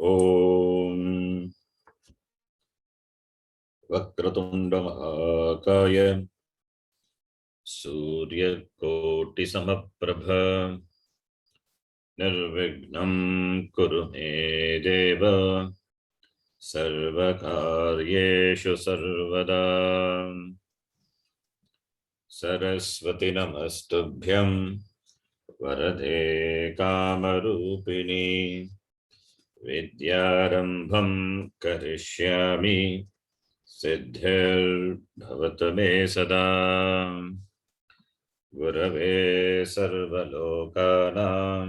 ओम वक्रतुंड महाकाय सूर्यकोटिसमप्रभ निर्विघ्नं कुरु मे देव सर्वकार्येषु सर्वदा। सरस्वती नमस्तुभ्यं वरदे कामरूपिणी विद्यारंभं करिष्यामि सिद्धिर्भवतु मे सदा। गुरवे सर्वलोकानां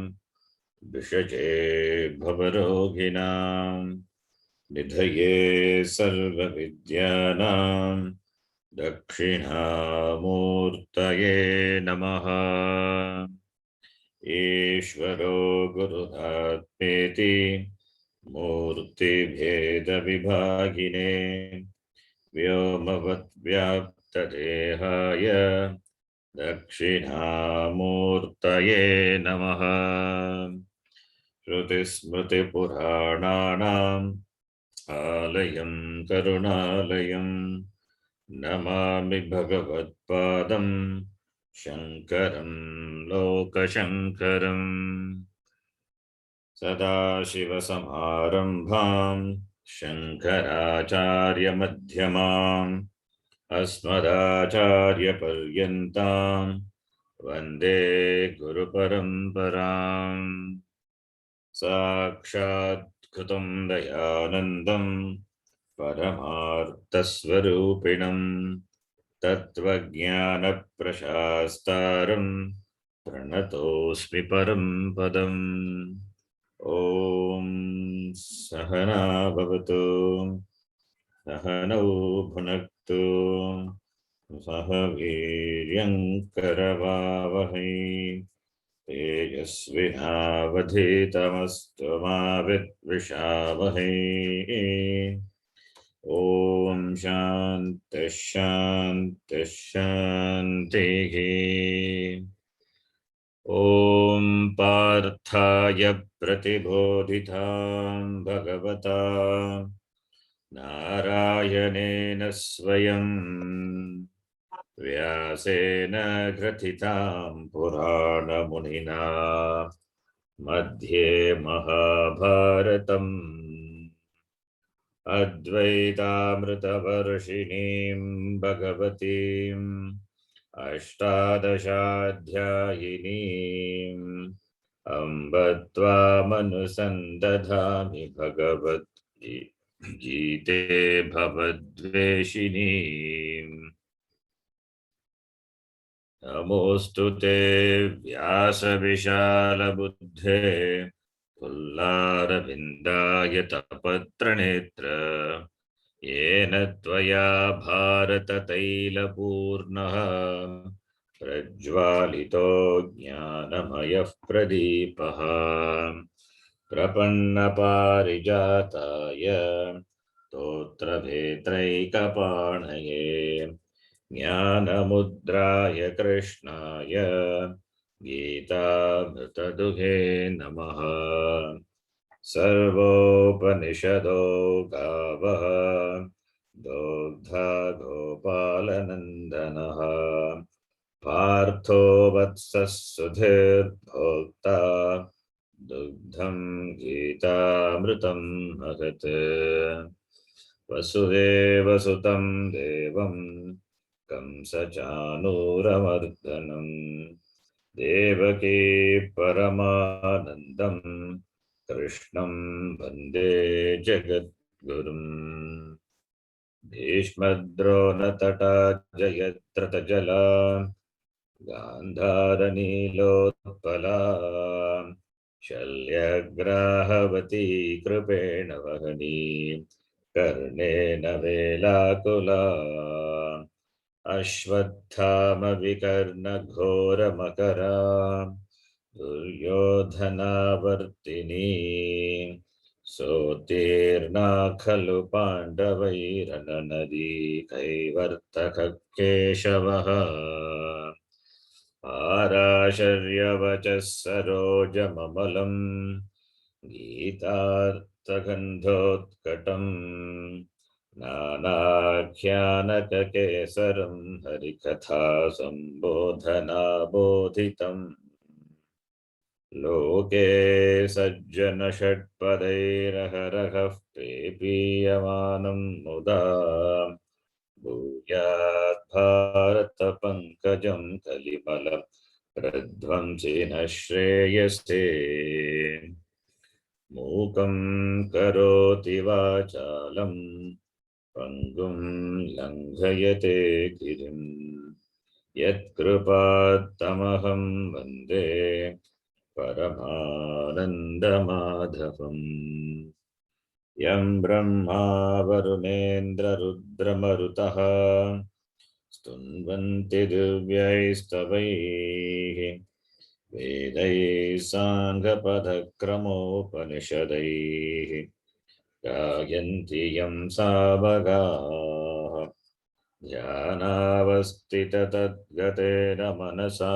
विषये भवरोगिणां निधये सर्वविद्यानां दक्षिणामूर्तये नमः। ईश्वरो गुरुरात्मेति मूर्तिभेदविभागिने व्योमवद्व्याप्तदेहाय दक्षिणामूर्तये नमः। श्रुतिस्मृतिपुराणानाम् आलयं करुणालयं नमामि भगवत्पादं शङ्करं लोकशङ्करम्। सदाशिवसमारम्भां शङ्कराचार्यमध्यमाम् अस्मदाचार्यपर्यन्तां वन्दे गुरुपरम्पराम्। साक्षात् कृतं दयानन्दं परमार्थस्वरूपिणं तत्त्वज्ञानप्रशास्तारं प्रणतोऽस्मि परं पदम्। ॐ सहना भवतु सहनौ भुनक्तु सह वीर्यङ्करवावहै तेजस्विनावधीतमस्तु मा विद्विषावहै। ॐ शान्तिः शान्तिः शान्तिः। ॐ पार्थाय प्रतिबोधितां भगवता नारायणेन स्वयं व्यासेन ग्रथितां पुराणमुनिना मध्ये महाभारतम् अद्वैतामृतवर्षिणीं भगवतीम् अष्टादशाध्यायिनीम् अम्ब त्वामनुसन्दधामि भगवद्गीते भवद्वेषिणीम्। नमोऽस्तु ते व्यासविशालबुद्धे पुल्लारविन्दायतपत्रनेत्र येन त्वया भारततैलपूर्णः प्रज्वालितो ज्ञानमयः प्रदीपः। प्रपन्नपारिजाताय स्तोत्रवेत्रैकपाणये ज्ञानमुद्राय कृष्णाय गीतामृतदुहे नमः। सर्वोपनिषदो गावः दोग्धा गोपालनन्दनः पार्थो वत्सः सुधीर्भोक्ता दुग्धं गीतामृतं महत्। वसुदेवसुतं देवं कंसचाणूरमर्दनं देवकी परमानन्दं कृष्णं वन्दे जगद्गुरुम्। भीष्मद्रोणतटा जयद्रथजला गान्धारनीलोत्पला शल्यग्राहवती कृपेण वहनी कर्णेन वेलाकुला अश्वत्थामविकर्णघोरमकरा दुर्योधनावर्तिनी सोत्तीर्णा खलु पाण्डवैरननदी कैवर्तकः केशवः पाराशर्यवचः सरोजममलम् गीतार्थगन्धोत्कटम् नानाख्यानककेसरं हरिकथा सम्बोधनाबोधितम् लोके सज्जनषट्पदैरहरहः पेपीयमानं मुदा भूयात् भारतपङ्कजं कलिमलं प्रध्वंसिनः श्रेयसे मूकं करोति वाचालं पङ्गुं लङ्घयते गिरिं यत्कृपात्तमहं वन्दे परमानन्दमाधवम् यं ब्रह्मा वरुणेन्द्ररुद्रमरुतः स्तुन्वन्ति दिव्यैस्तवैः वेदैः साङ्गपदक्रमोपनिषदैः गायन्ति यं सावगाः ध्यानावस्थिततद्गतेन मनसा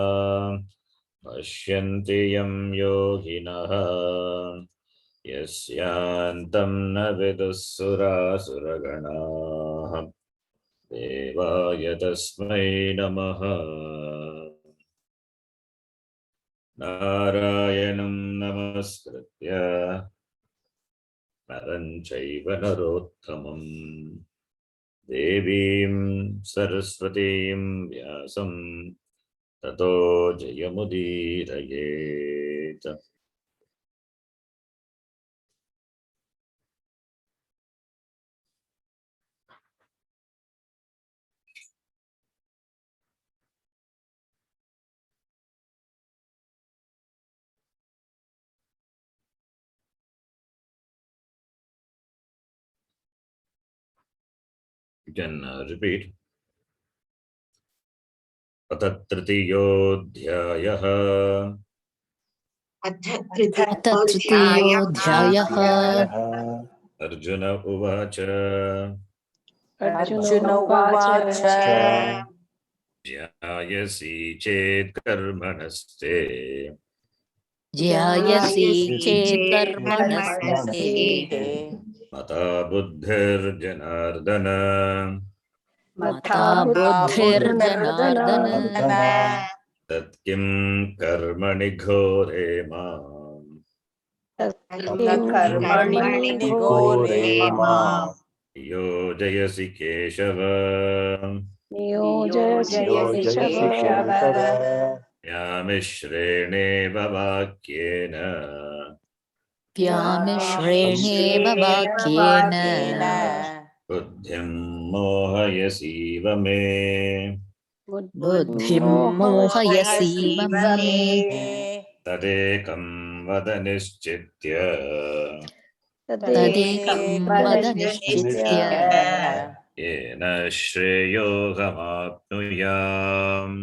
पश्यन्ति यं योगिनः यस्यान्तं न विदुः सुरासुरगणाः देवाय तस्मै नमः। नारायणं नमस्कृत्य नरं चैव नरोत्तमं देवीं सरस्वतीं व्यासं ततो जयमुदीरयेत्। You can repeat. अथ तृतीयोऽध्यायः अर्जुन उवाच ध्यायसि चेत् कर्मणस्ते मता बुद्धिर्जनार्दन तत्किं कर्मणि घोरे माम् योजयसि केशव व्यामिश्रेणेव वाक्येन बुद्धिं मोहयसीव मे। तदेकं वद निश्चित्य येन श्रेयोऽहमाप्नुयाम्।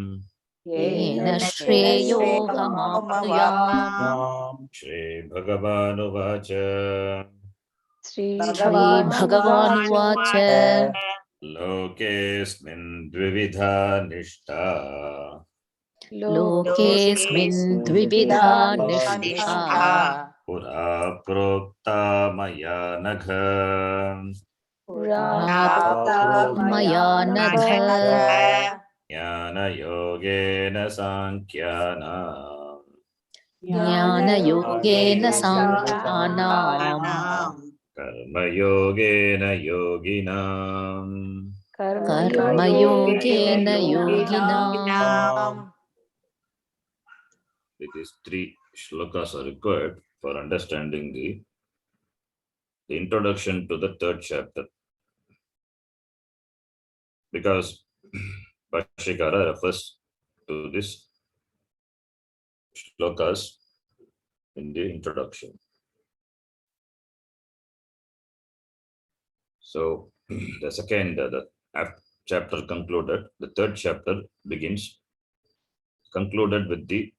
श्रीभगवानुवाच लोकेऽस्मिन् द्विविधा निष्ठा पुरा प्रोक्ता मया नघ। ज्ञानयोगेन साङ्ख्यानाम् कर्मयोगेन योगिनाम्। These three shlokas are required for understanding the introduction to the third chapter, because Bhashyakara refers to this shlokas in the introduction. So the second chapter concluded, the third chapter begins, concluded with the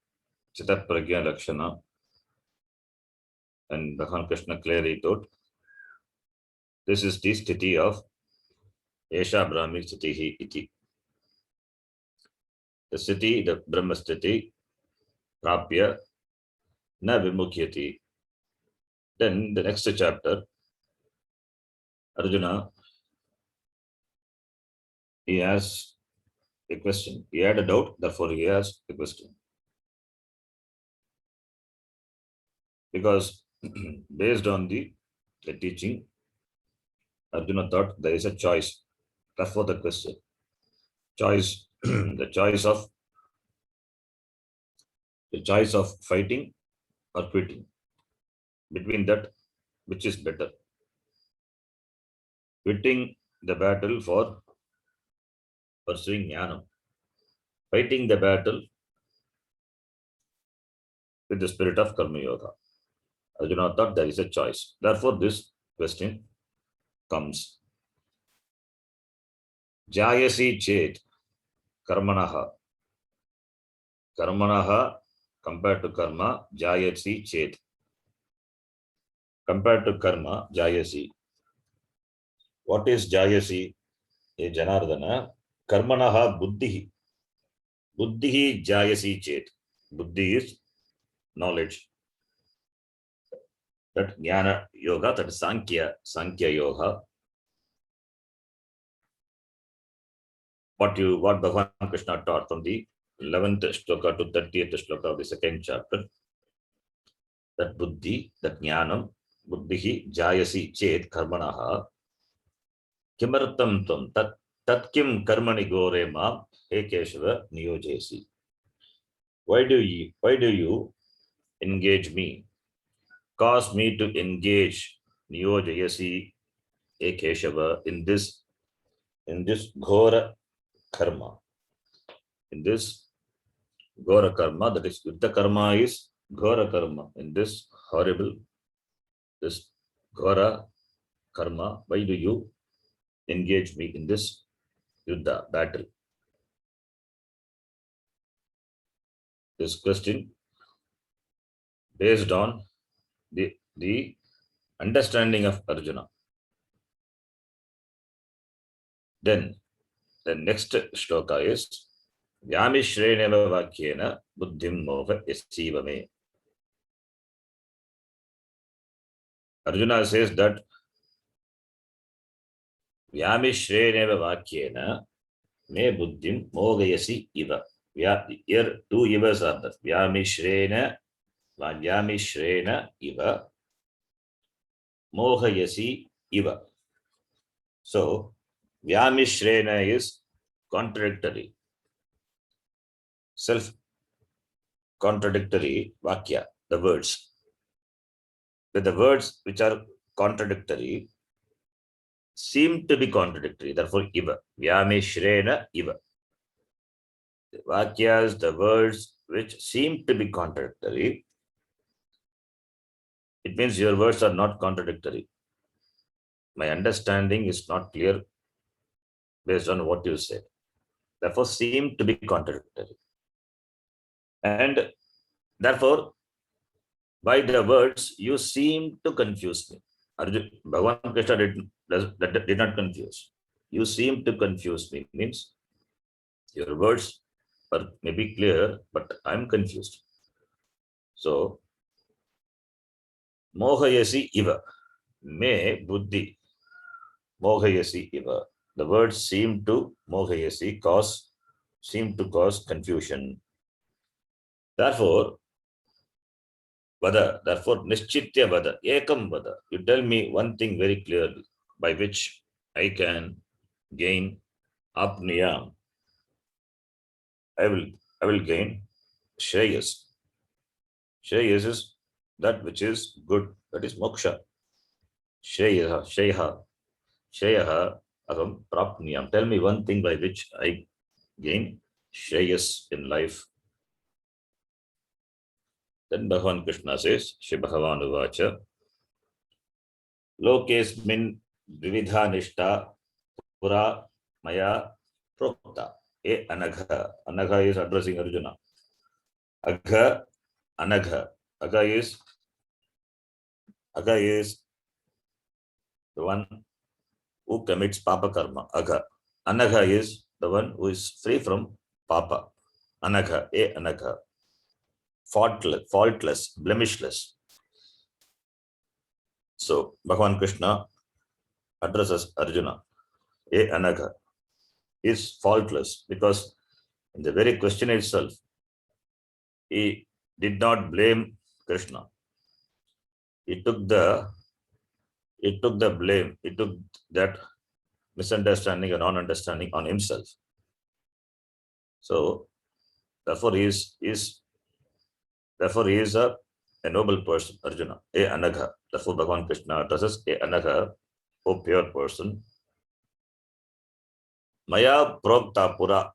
Chitapragya Lakshana, and Bhagavan Krishna clearly taught this is the sthiti of Esha Brahmi Sthitihi iti. The sthiti, the Brahma sthiti, prapya na vimukhyati. Then the next chapter, Arjuna, he has a question. He had a doubt, therefore he has a question. Because based on the teaching, Arjuna thought there is a choice. Therefore the question. Choice, the choice of fighting or quitting. Between that, which is better? Quitting the battle for pursuing jnanam. Fighting the battle with the spirit of karma yoga. Arjuna thought there is a choice. Therefore, this question comes. Jayasi chet karmanaha. Karmanaha compared to karma, jayasi chet. Compared to karma, jayasi. What is jayasi? A Janardana. Karmanaha buddhihi. Buddhihi jayasi chet. Buddhi is knowledge. That jnana yoga, that Sankhya yoga. What Bhagavan Krishna taught from the 11th shloka to 30th shloka of the second chapter. That buddhi, that jnanam, buddhihi jayasi chet karmanaha. Kimartam tam tat kim karmani gore ma he Keshava niyojesi. Why do you engage me? Cause me to engage niyojayasi he Keshava in this ghora karma. In this ghora karma, that is Yuddha karma is ghora karma. In this horrible, this ghora karma, why do you engage me in this Yuddha battle? This question based on the understanding of Arjuna. Then the next shloka is Vyamishreneva vakyena buddhim moha yasivame. Arjuna says that Vyamishreneva vakyena me buddhim mogayasi iva. Here two ivas are there. Vyamishrena iva mohayasi iva. So Vyamishrena is contradictory, self-contradictory vakya, the words. With the words which are contradictory seem to be contradictory, therefore iva. Vyamishrena iva. The vakyas, the words which seem to be contradictory, it means your words are not contradictory. My understanding is not clear based on what you said. Therefore, seem to be contradictory. And therefore, by the words, you seem to confuse me. Bhagavan Krishna did not confuse. You seem to confuse me. Means your words are maybe clear, but I'm confused. So, mohayasi iva. Me buddhi. Mohayasi iva. The words seem to mohayasi seem to cause confusion. Therefore, nischitya vada, ekam vada. You tell me one thing very clearly by which I can gain apniyam. I will gain shreyas. Shreyas is that which is good, that is moksha. Shreyaha aham prapniyam. Tell me one thing by which I gain shreyas in life. Then Bhagavan Krishna says, Shri Bhagavan Uvacha, Lokesmin Vividha Nishta Pura Maya Prokta. E Anagha. Anagha is addressing Arjuna. Agha, Anagha. Agha is the one who commits Papa Karma. Agha. Anagha is the one who is free from Papa. Anagha. E Anagha. Faultless, blemishless. So Bhagavan Krishna addresses Arjuna, a Anagha, is faultless because in the very question itself, he did not blame Krishna. He took the blame, he took that misunderstanding or non-understanding on himself. So therefore he is a noble person, Arjuna, a Anagha. Therefore Bhagavan Krishna addresses a Anagha, O pure person. Maya prokta pura,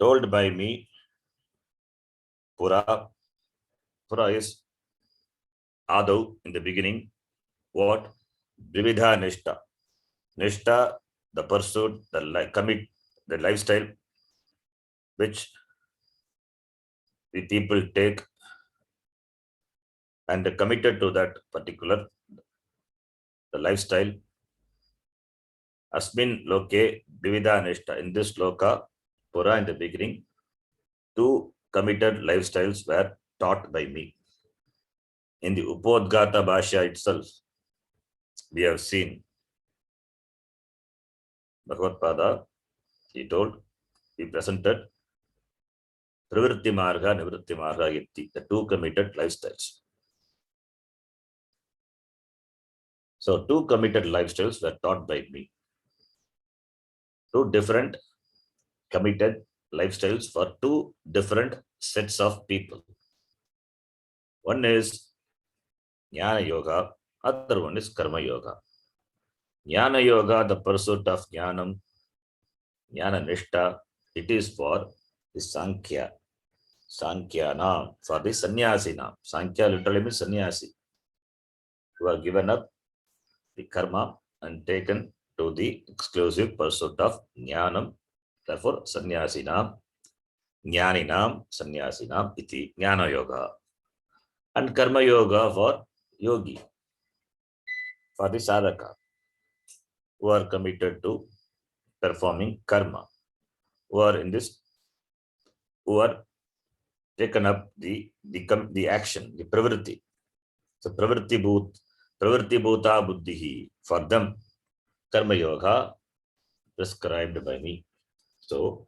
told by me. Pura is Adau in the beginning. What? Vividha Nishta. Nishta, the pursuit, commit, the lifestyle which the people take and committed to that particular the lifestyle. Asmin loke Vividha Nishta. In this loka, Pura in the beginning, 2 committed lifestyles were taught by me. In the Upodgata Bhashya itself, we have seen Bhagavad Pada, he presented Pravritti Marga, Nivritti Marga, the 2 committed lifestyles. So 2 committed lifestyles were taught by me. 2 different committed lifestyles for 2 different sets of people. One is Jnana Yoga, other one is Karma Yoga. Jnana Yoga, the pursuit of Jnanam, Jnana Nishta, it is for the Sankhya. Sankhya for the sannyasi. Sankhya literally means sannyasi, who are given up the karma and taken to the exclusive pursuit of Jnanam. Therefore, sannyasinam, jnaninam, sannyasinam iti Jnana Yoga. And Karma Yoga for yogi, for the sadhaka, who are committed to performing karma, who are taken up the action, the pravritti. So pravritti bhuta buddhihi, for them, Karma Yoga prescribed by me. So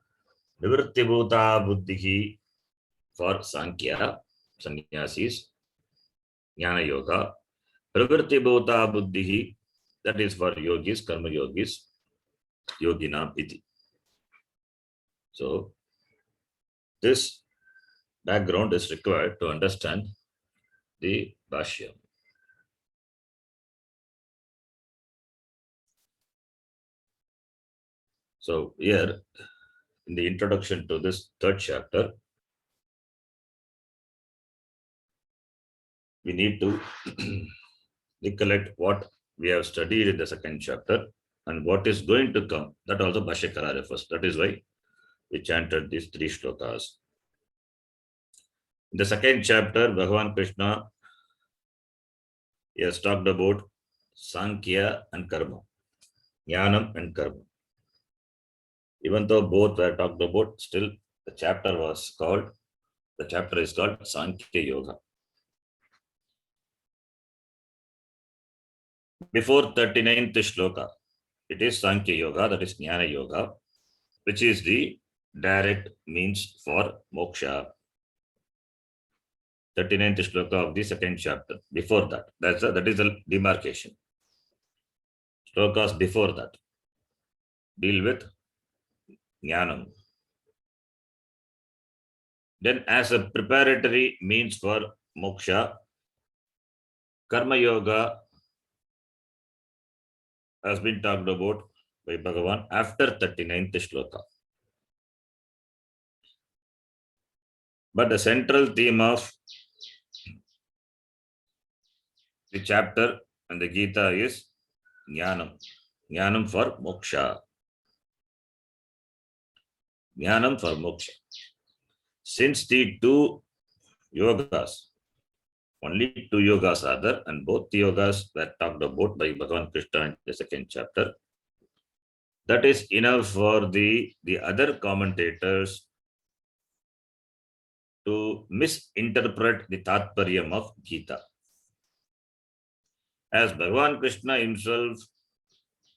nivritti bhuta buddhihi for Sankhya, sannyasis, Jnana Yoga. Pravritti bhuta buddhihi, that is for yogis, karma yogis, yoginam iti. So this background is required to understand the Bhashya. So here, in the introduction to this 3rd chapter, we need to recollect what we have studied in the 2nd chapter and what is going to come. That also Bhashyakara refers. That is why we chanted these 3 shlokas. In the 2nd chapter, Bhagavan Krishna has talked about Sankhya and Karma, Jnanam and Karma. Even though both were talked about, still the chapter is called Sankhya Yoga. Before 39th shloka, it is Sankhya Yoga, that is Jnana Yoga, which is the direct means for moksha. 39th shloka of the 2nd chapter. Before that, that is the demarcation. Shlokas before that deal with Jnanam. Then as a preparatory means for moksha, Karma Yoga has been talked about by Bhagavan after 39th shloka. But the central theme of the chapter and the Gita is Jnanam. Jnanam for moksha. Jnanam for moksha. Since the 2 yogas, only 2 yogas are there, and both the yogas were talked about by Bhagavan Krishna in the 2nd chapter, that is enough for the other commentators to misinterpret the Tatparyam of Gita. As Bhagavan Krishna himself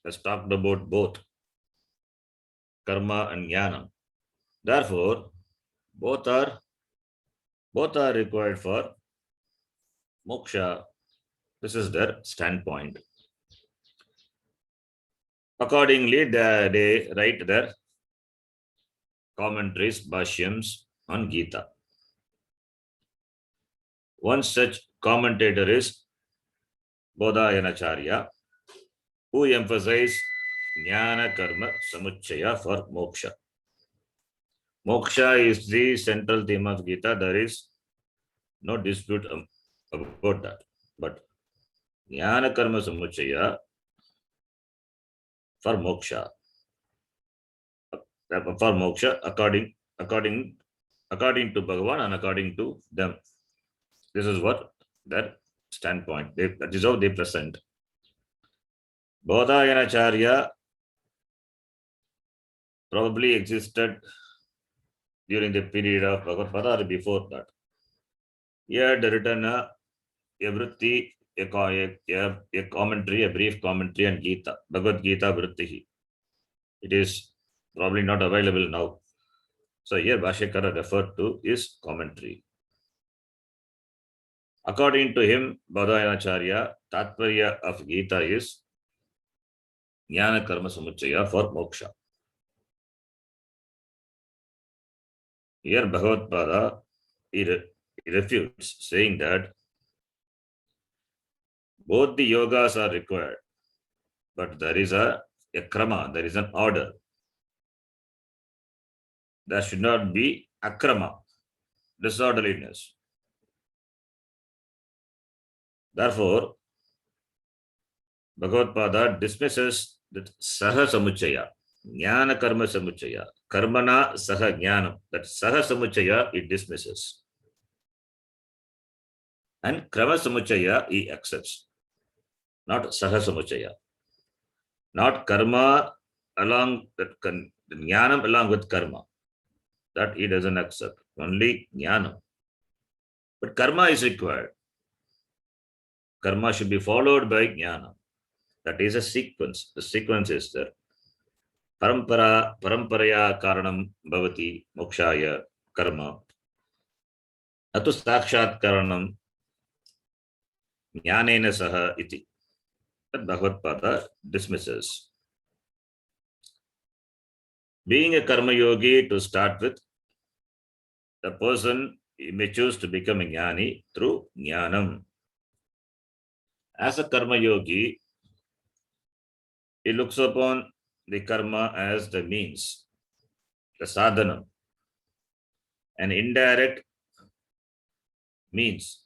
has talked about both karma and jnana. Therefore, both are required for moksha. This is their standpoint. Accordingly, they write their commentaries, bhashyams on Gita. One such commentator is Bodhayanacharya, who emphasized jnana karma samuchaya for moksha. Moksha is the central theme of Gita. There is no dispute about that. But jnana karma samuchaya for moksha, according to Bhagavan and according to them. This is what their standpoint. That is how they present. Bodhayanacharya probably existed during the period of Bhagavad Gita or before that. He had written a vritti, a commentary, a brief commentary on Gita, Bhagavad Gita Vrittihi. It is probably not available now. So here Bhashyakara referred to his commentary. According to him, Bodhayanacharya, Tatparya of Gita is jnana karma samuchaya for moksha. Here Bhagavad Pada he refutes, saying that both the yogas are required, but there is a krama, there is an order. There should not be akrama, disorderliness. Therefore, Bhagavad Pada dismisses that saha samuchaya, jnana karma samuchaya, karmana saha jnanam, that saha samuchaya it dismisses. And krama samuchaya he accepts, not saha samuchaya. Not karma along that jnanam along with karma. That he doesn't accept. Only jnanam. But karma is required. Karma should be followed by jnana. That is a sequence. The sequence is there. Paramparaya karanam bhavati mokshaya karma. Atu sakshat karanam jnanena saha iti. That Bhagavad Pada dismisses. Being a karma yogi to start with, the person may choose to become a jnani through jnanam. As a karma yogi, he looks upon the karma as the means, the sadhana, an indirect means,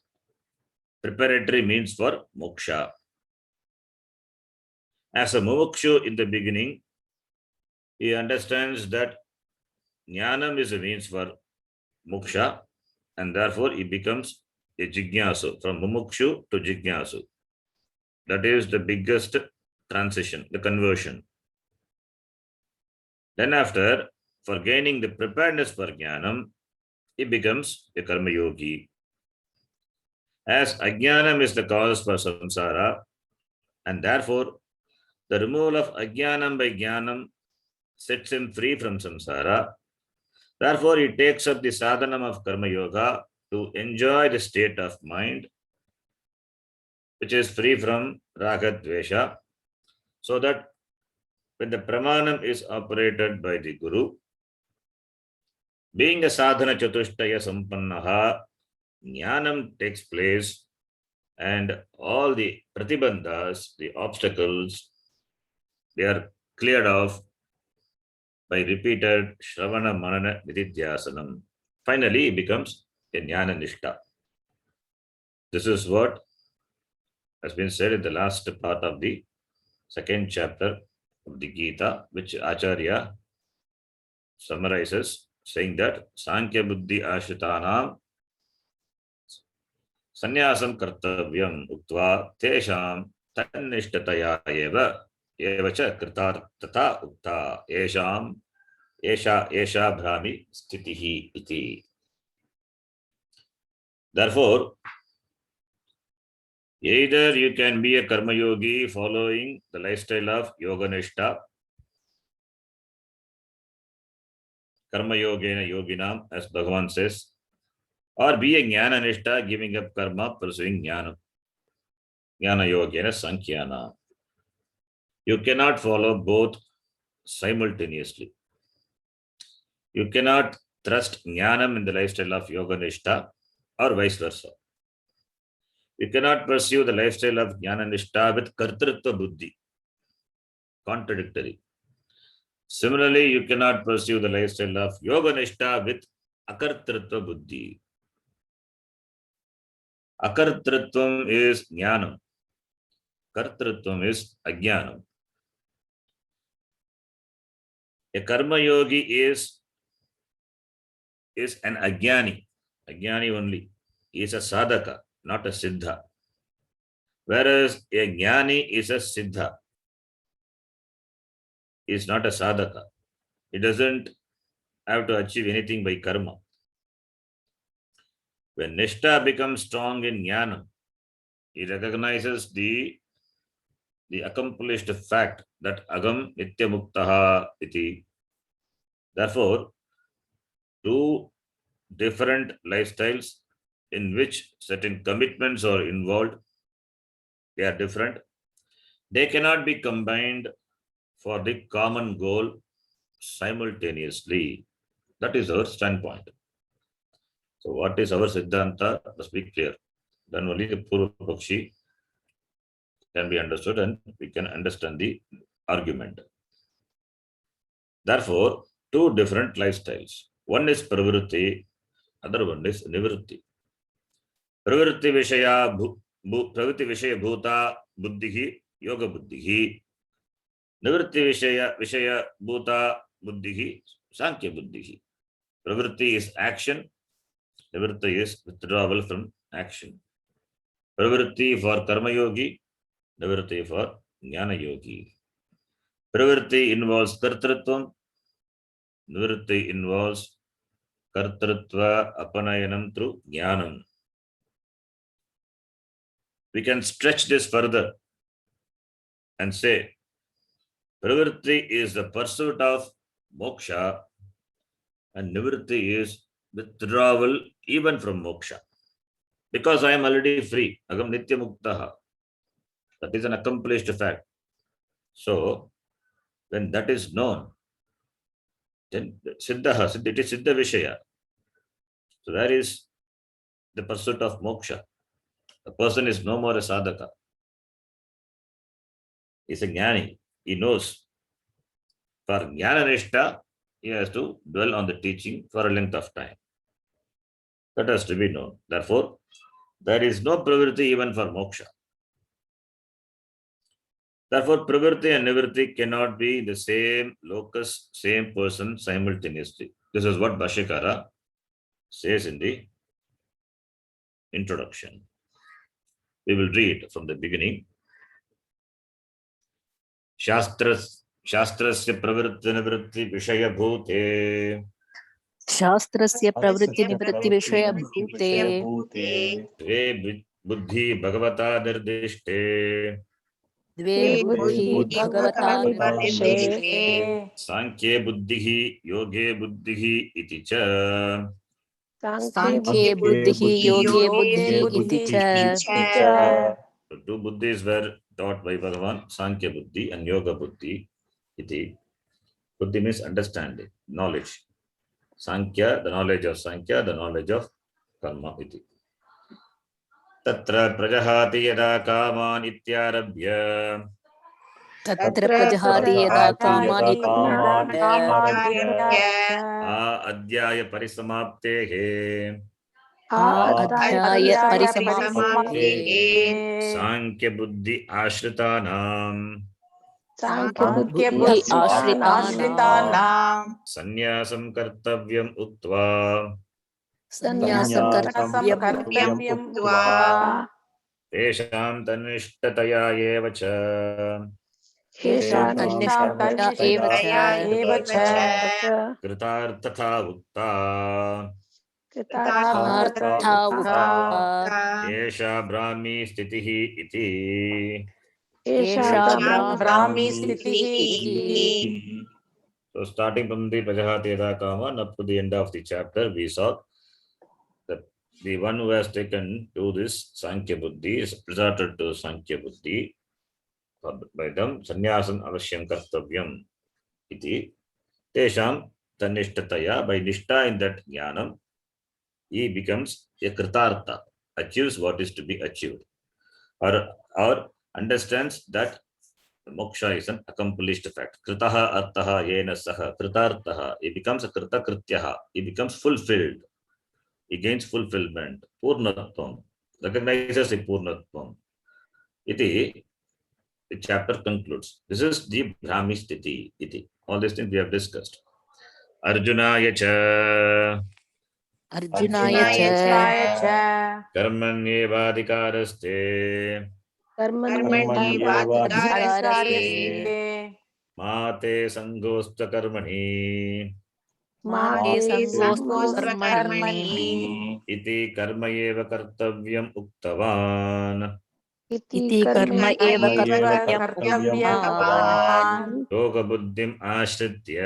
preparatory means for moksha. As a mumukshu in the beginning, he understands that jnanam is a means for moksha, and therefore he becomes a jignasu, from mumukshu to jignasu. That is the biggest transition, the conversion. Then after, for gaining the preparedness for jnanam, he becomes a karma yogi. As ajnanam is the cause for samsara, and therefore the removal of ajnanam by jnanam sets him free from samsara. Therefore, he takes up the sadhanam of karma yoga to enjoy the state of mind which is free from raga dvesha, so that when the pramanam is operated by the guru, being a sadhana chatushtaya sampannaha, jnanam takes place and all the pratibandhas, the obstacles, they are cleared off by repeated shravana manana vididhyasanam. Finally, he becomes a jnana nishta. This is what has been said in the last part of the second chapter of the Gita, which Acharya summarizes, saying that Sankhya Buddhi Ashritanam Sanyasam Kartavyam Uktva Tesham Tanishtataya Evacha Kritartata Ukta Esham Esha Brahmi Stitihi Iti. Therefore, Either you can be a karma yogi following the lifestyle of yoga nishta, karma yogena yoginam, as Bhagavan says, or be a jnana nishta, giving up karma, pursuing jnana. Jnana yogena sankhyana. You cannot follow both simultaneously. You cannot thrust jnanam in the lifestyle of yoga nishta or vice versa. You cannot pursue the lifestyle of jnana nishta with kartritva buddhi. Contradictory. Similarly, you cannot pursue the lifestyle of yoga nishta with akartritva buddhi. Akartritvam is jnanam. Kartritvam is ajnanam. A karma yogi is an ajnani. Ajnani only. He is a sadhaka, not a siddha. Whereas a jnani is a siddha. He is not a sadhaka. He doesn't have to achieve anything by karma. When nishta becomes strong in jnana, he recognizes the accomplished fact that agam nitya muktaha iti. Therefore, two different lifestyles in which certain commitments are involved, they are different. They cannot be combined for the common goal simultaneously. That is our standpoint. So what is our Siddhanta must be clear. Then only the Purva Pakshi can be understood and we can understand the argument. Therefore, two different lifestyles. One is pravritti, other one is nivritti. Pravritti vishaya bhuta buddhihi yoga buddhihi. Nivritti vishaya bhuta buddhihi sankhya buddhihi. Pravritti is action. Nivritti is withdrawal from action. Pravritti for karma yogi, nivritti for jnana yogi. Pravritti involves kartritvam, nivritti involves kartritva apanayanam through jnanam. We can stretch this further and say pravritti is the pursuit of moksha and nivritti is withdrawal even from moksha. Because I am already free, agam nitya muktaha. That is an accomplished fact. So, when that is known, then siddha, it is siddha vishaya. So, that is the pursuit of moksha. The person is no more a sadhaka. He is a jnani. He knows. For jnana nishta, he has to dwell on the teaching for a length of time. That has to be known. Therefore, there is no pravritti even for moksha. Therefore, pravritti and nivritti cannot be the same locus, same person simultaneously. This is what Bhashyakara says in the introduction. We will read from the beginning. Shastrasya pravritti nivritti vishaya bhute. शास्त्रस्य प्रवृत्तिनिवृत्तिविषयभूते द्वे बुद्धि भगवता निर्दिष्टे द्वे बुद्धि भगवता निर्दिष्टे सांख्ये बुद्धिः योगे बुद्धिः इति च सांख्ये बुद्धिः योगे बुद्धिः इति च. Two buddhis were taught by Bhagavan, Sankhya Buddhi and Yoga Buddhi. Iti. Buddhi means understanding, knowledge. Sankhya, the knowledge of Sankhya, the knowledge of Karma. Iti. Tatra prajahati yada kaman ityarabhya. तत्र प्रजहाति यदा कामान् अध्याय परिसमाप्तेः अध्याय परिसमाप्तेः सांख्य बुद्धि आश्रितानां बुद्धि आश्रितानां संन्यासं कर्तव्यम् उक्त्वा संन्यासं कर्तव्यम् उक्त्वा तेषां तन्निष्ठतया एव च कृतार्थता उक्ता कृतार्था उक्ता एषा ब्राह्मी स्थितिः इति। एषा ब्राह्मी स्थितिः इति। So starting from the Prajahati Yada Kama and up to the end of the chapter, we saw that the one who has taken to this Sankhya Buddhi is resorted to Sankhya Buddhi. By them, Sannyasan Avashyam Kartavyam iti. Tesham Tanishthataya, by Nishta in that Jnanam, he becomes a Kritartha, achieves what is to be achieved, or understands that moksha is an accomplished fact. Kritaha artaha yena saha kritartaha. He becomes a krita krityaha. He becomes fulfilled. He gains fulfillment. Purnatvam. Recognizes a purnatvam. Iti. The chapter concludes. This is the Brahmi Sthiti. Iti. All these things we have discussed. Arjunaya cha अर्जुनाय च कर्मण्येवाधिकारस्ते कर्मण्येवाधिकारस्ते माते संगोस्त कर्मणि माते संगोऽस्तु कर्मणि इति कर्म एव कर्तव्यम् उक्तवान् इति कर्म एव कर्तव्यम् उक्तवान् योगबुद्धिम् आश्रित्य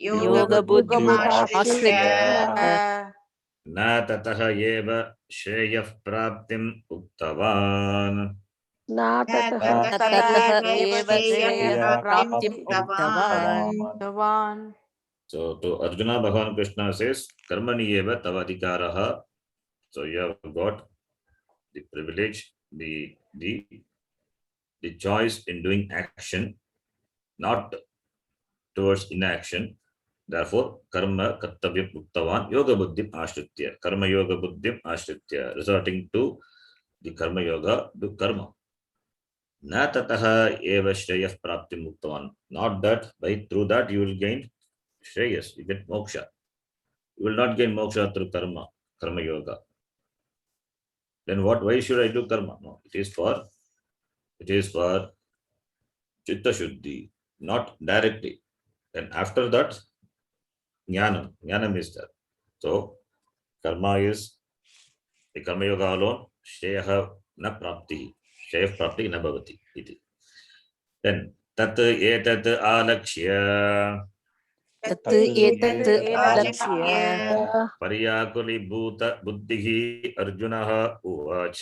योगबुद्धिम् आश्रित्य न ततः एव श्रेयः प्राप्तिम् उक्तवान् ततः एव श्रेयः प्राप्तिम् उक्तवान्. So to Arjuna, Bhagavan Krishna says, Karmani eva tava adhikaraha. So you have got the privilege, the choice in doing action, not towards inaction. Therefore, karma kartavyam uktavan yoga buddhim ashritya. Karma yoga buddhim ashritya, resorting to the karma yoga, do karma. Na tataha eva shreyas praptim uktavan. Not that by through that you will gain Shreyas, you get moksha. You will not gain moksha through karma yoga. Then what? Why should I do karma? No, it is for chitta shuddhi, not directly. Then after that, jnanam is there. So karma is the karma yoga alone. Shreyaha na prapti, shreya prapti na bhavati. Iti. Then tat etat alakshya. तत् एतत् आलक्ष्य पर्याकुलीभूत बुद्धिः अर्जुनः उवाच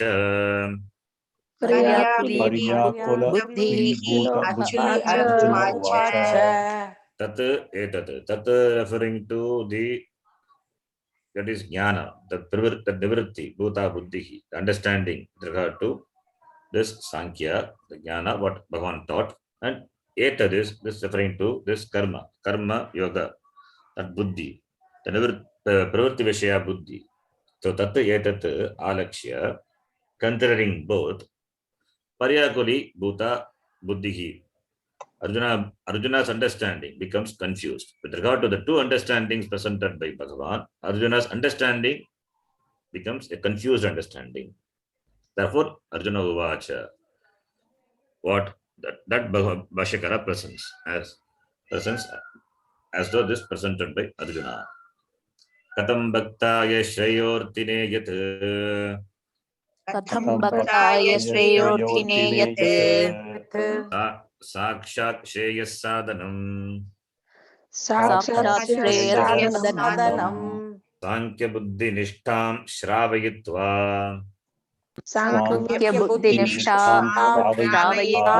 तत् एतत् तत् referring to the that is jnana, the nivritti bhuta buddhihi, understanding with regard to this sankhya, the jnana what Bhagavan taught, and etad is this referring to this karma yoga, that buddhi, the pravritti vishaya buddhi. So tat etat alakshya, considering both paryakuli bhuta buddhihi, Arjuna's understanding becomes confused. With regard to the two understandings presented by Bhagavan, Arjuna's understanding becomes a confused understanding. Therefore, Arjuna Uvacha, what that Bhashyakara presents as though this presented by Arjuna. Katam bhaktaya shreyortine yat. कथं भक्ताय श्रेयोर्थिने यत् साक्षात् श्रेयः साधनम् साक्षात् श्रेयस्साधनम् सांख्यबुद्धिनिष्ठां श्रावयित्वा सांख्यबुद्धिनिष्ठां श्रावयित्वा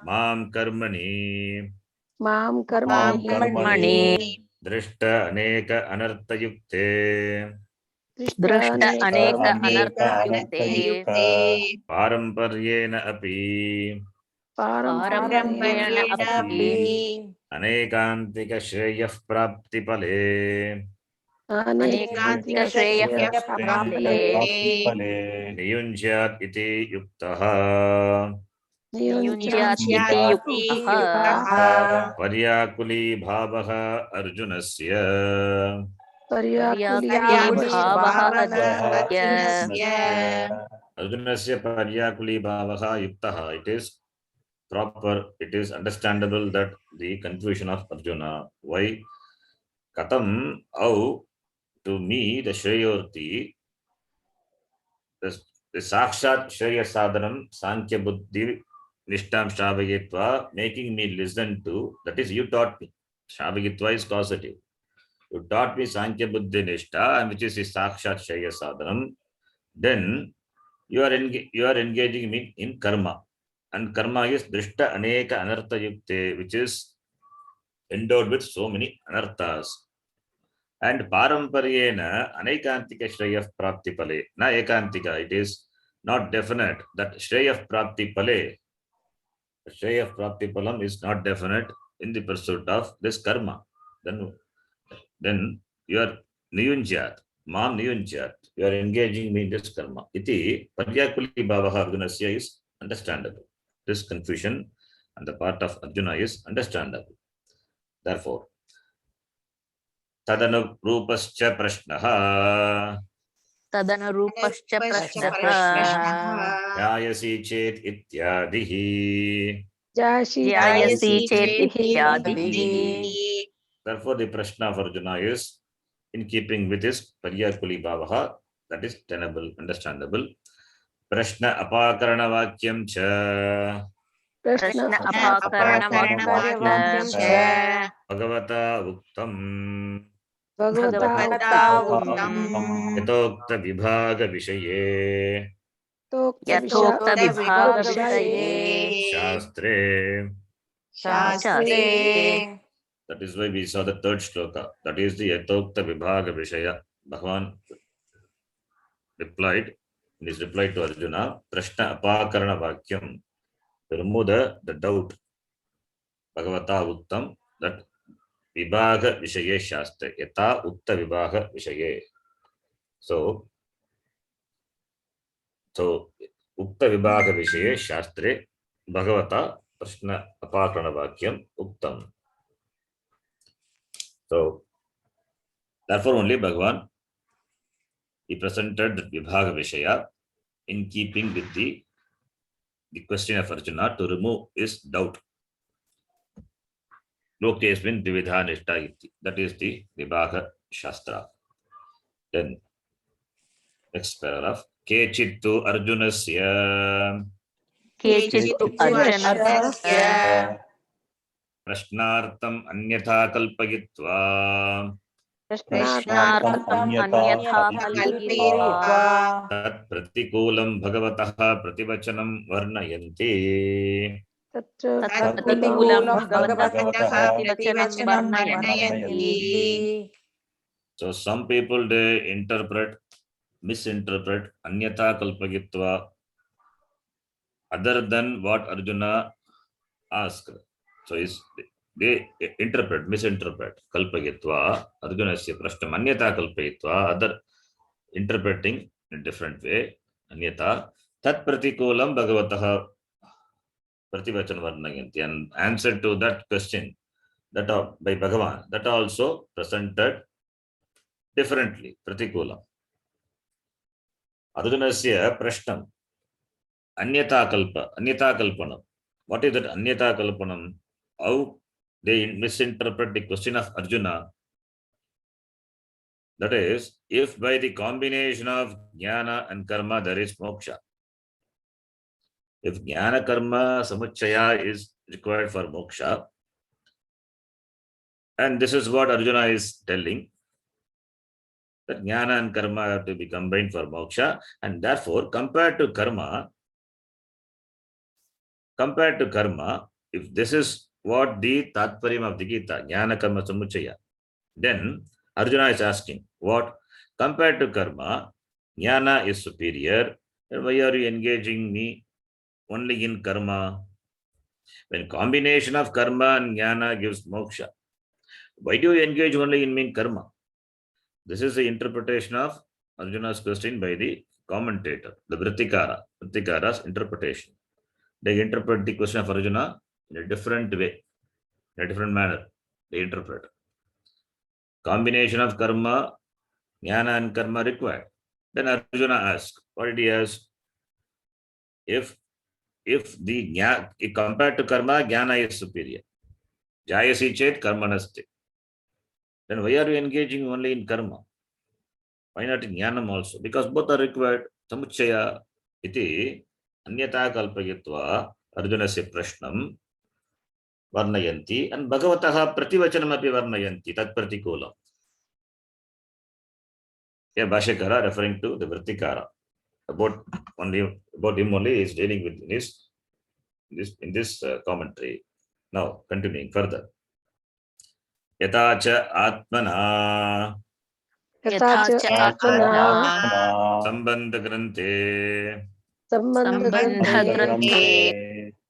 मां कर्मणि दृष्ट अनेक अनर्थयुक्ते पारंपर्येण अपि अनेकान्तिक श्रेयः प्राप्ति फले नियुञ्ज्यात् इति युक्तः पर्याकुली भावः अर्जुनस्य अर्जुनस्य पर्याकुली भावः युक्तः. It is proper, it is understandable that the confusion of Arjuna. Why? Katam, how to me, the Shreyorti, the Sakshat Shreya Sadhanam, Sankhya Buddhi, Nishtam Shavagitva, making me listen to, that is, you taught me. Shavagitva is causative. You taught me Sankhya Buddhi Nishta, and which is the Sakshat Shreya Sadhanam. Then you are engaging me in karma. And karma is Drishta Aneka Anartha Yukte, which is endowed with so many anarthas. And Paramparyena Anekantika Shreya Prapti Pale. Na Ekantika, it is not definite that Shreya Prapti Pale, Shreya Prapti Palam is not definite in the pursuit of this karma. Then you are Niyunjat, Mam Niyunjat, you are engaging me in this karma. Iti Paryakuli Bhavaha Arjunasya is understandable. This confusion on the part of Arjuna is understandable. Therefore, Tadanu Rupascha Prashnaha Tadanurupascha prashnah Jayasi Chet Ityadihi. Jayasi chet ityadihi. Therefore, the Prashna of Arjuna is in keeping with his Paryakuli Bhavaha, that is tenable, understandable. Prashna Apakarana Vakyam Cha Prashna apakarana vakyam cha Bhagavata Uktam Bhagavata Yatokta Vibhaga Vishaye Yatokta vibhaga vishaye Shastre. Shastre. That is why we saw the third shloka. That is the Yatokta Vibhaga Vishaya. Bhagavan replied, in his reply to Arjuna, Prashna Apakarana Vakyam, to remove the doubt. Bhagavata Uttam, that Vibhaga Vishaye Shastra. Yata Utta Vibhaga Vishaye. So Ukta Vibhaga Vishaye Shastre Bhagavata Prashna Apakarana Vakyam Uttam. So, therefore, only Bhagavan, he presented the Vibhaga Vishaya in keeping with the question of Arjuna to remove his doubt. Lokesmin Dvividha Nishta iti. That is the Vibhaga Shastra. Then, next paragraph. Kechittu Arjunasya Kechittu arjanasya Prashnartam Anyatha Kalpagitva Prashnartam anyatha kalpitva Tat Pratikulam Bhagavataha Prativachanam Varnayanti. Tatpratikulam bhagavataha prativachanam varnayanti. So some people, they misinterpret Anyatha Kalpagitva other than what Arjuna asked. So they misinterpret Kalpagitva, Arjunasya Prashtam Anyatha Kalpagitva, other interpreting in a different way. Anyatha Tat Pratikulam Bhagavataha Prativachan Varnayanti. And answer to that question that by Bhagavan, that also presented differently. Pratikulam. Arjunasya Prashtam Anyatha Kalpanam. What is that Anyatha Kalpanam? How they misinterpret the question of Arjuna. That is, if by the combination of jnana and karma there is moksha. If jnana karma samuchaya is required for moksha, and this is what Arjuna is telling, that jnana and karma have to be combined for moksha, and therefore compared to karma, if this is what the Tatparyam of the Gita, jnana karma samuchaya, then Arjuna is asking, what? Compared to karma, jnana is superior. And why are you engaging me only in karma? When combination of karma and jnana gives moksha, why do you engage only in karma? This is the interpretation of Arjuna's question by the commentator, the Vrittikara's interpretation. They interpret the question of Arjuna in a different way, in a different manner. They interpret. Combination of karma, jnana and karma required. Then Arjuna asks, what did he ask? If compared to karma, jnana is superior. Jayasi chet karma naste. Then why are you engaging only in karma? Why not Jnanam also? Because both are required. Samuchaya iti अन्यथा कल्पयित्वा अर्जुनस्य प्रश्नं वर्णयन्ति and भगवतः प्रतिवचनमपि वर्णयन्ति तत् प्रतिकूलम्. Here Bhashyakara referring to the Vrittikara. About him only is dealing with in this commentary. Now continuing further. Yata cha atmana sambandha granthe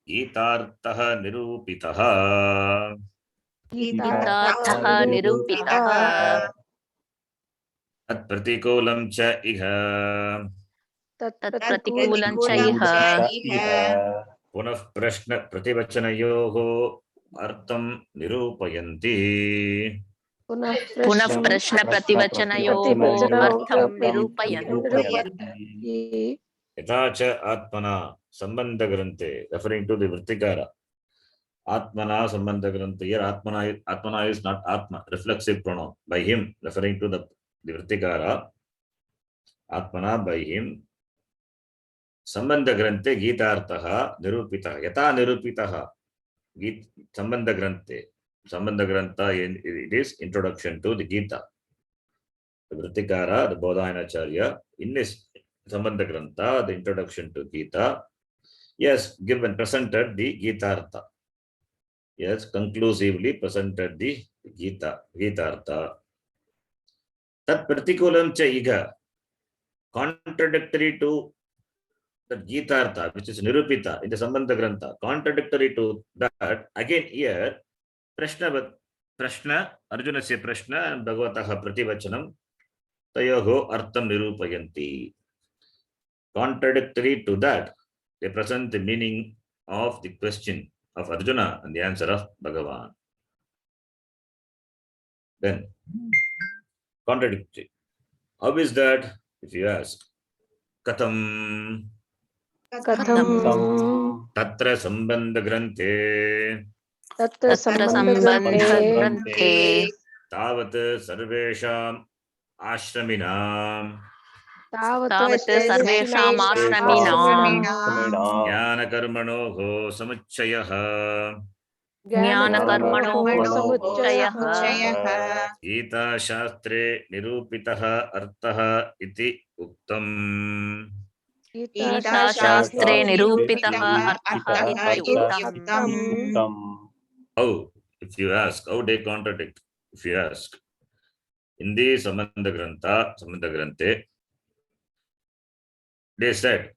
गीतार्थः निरूपितः तत्प्रतिकूलं च इह पुनः प्रश्न प्रतिवचनयोः अर्थं निरूपयन्ति पुनः प्रश्न प्रतिवचनयोः अर्थं निरूपयन्ति यथा च आत्मना सम्बन्धग्रन्थे referring to the Vrittikara. Atmana Sambandha Grantha. Here Atmana is not Atma, reflexive pronoun. By him, referring to the Vrittikara. Atmana by him. Sambandha Granthe Gitarthaha Nirupitaha. Yata Nirupitaha. Sambandha Granthe. Sambandha Grantha, it is introduction to the Gita. The Vrittikara, the Bodhayanacharya, in this Sambandha Grantha, the introduction to Gita, yes, presented the Gitartha. Yes, conclusively presented the Gitartha. Tat Pratikulam cha iga, contradictory to the Gitartha, which is Nirupita in the Sambandha Grantha, contradictory to that, again here, Prashna, Arjunasya Prashna and Bhagavataha Prativachanam, Tayoho Artham Nirupayanti. Contradictory to that, they present the meaning of the question of Arjuna and the answer of Bhagavan. Then, contradictory. How is that? If you ask, Katham Tatra Sambandha Granthe Tavat Sarvesham Ashraminam Jnana-karmanoho samuchchayaha Gita Shastre Nirupitaha Arthaha iti uktam. How? If you ask, how they contradict? If you ask, in the Sambandha Granthe, they said